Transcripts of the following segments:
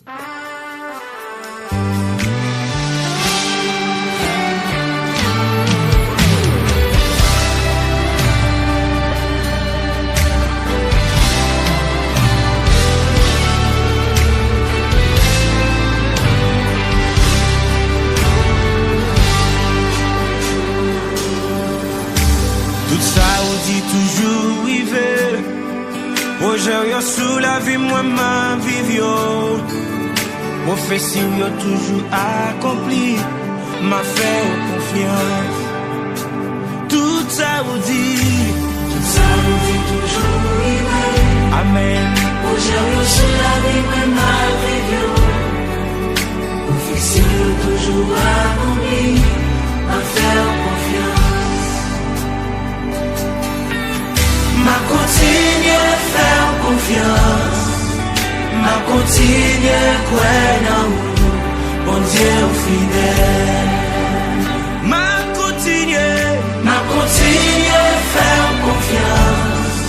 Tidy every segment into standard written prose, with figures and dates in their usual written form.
Tout ça ou dit toujours rivé. Aujourd'hui sous la vie moi ma vivio. Prophétie yo toujours accompli. M'a fait confiance. Tout ça ou dit toujours rivé. Amen. Aujourd'hui sous la vie moi ma vivio. Prophétie yo toujours accompli. M'a fait confiance. Ma continue à faire confiance. Ma continue à croire en vous, bon Dieu fidèle. Ma continue à faire confiance.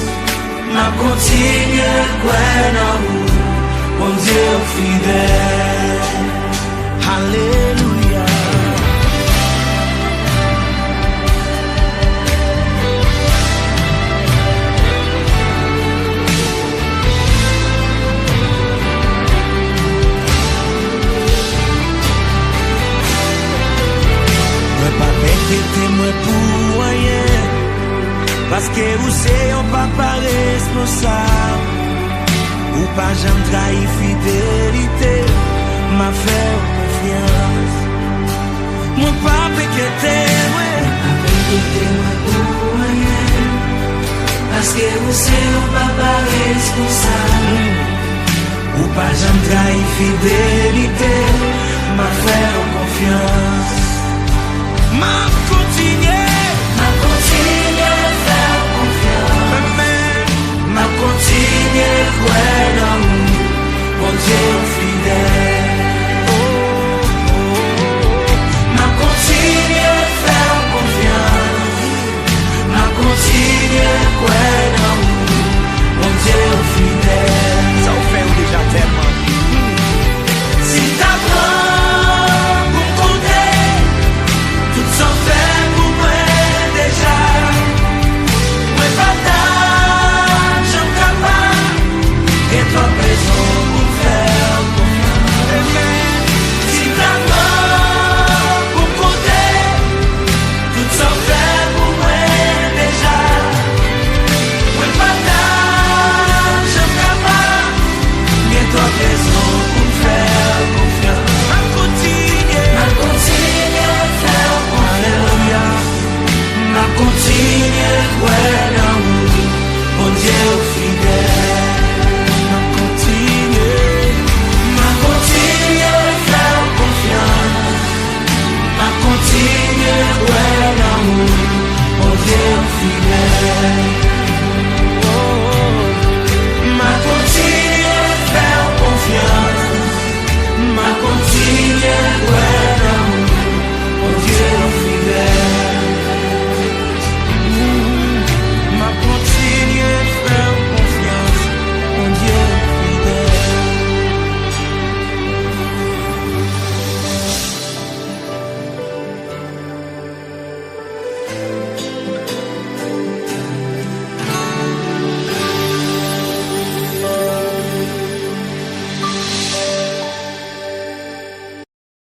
Ma continue à croire en vous, bon Dieu fidèle. Alléluia. Moi pour rien, parce que vous c'est un papa responsable, ou pas jamais trahi fidélité, m'a fait confiance. Mon papa qui était moi pour rien, parce que vous c'est un papa responsable, ou pas jamais trahi fidélité, m'a fait confiance. Ma continue à faire confiance. Amen. Ma continue à croire en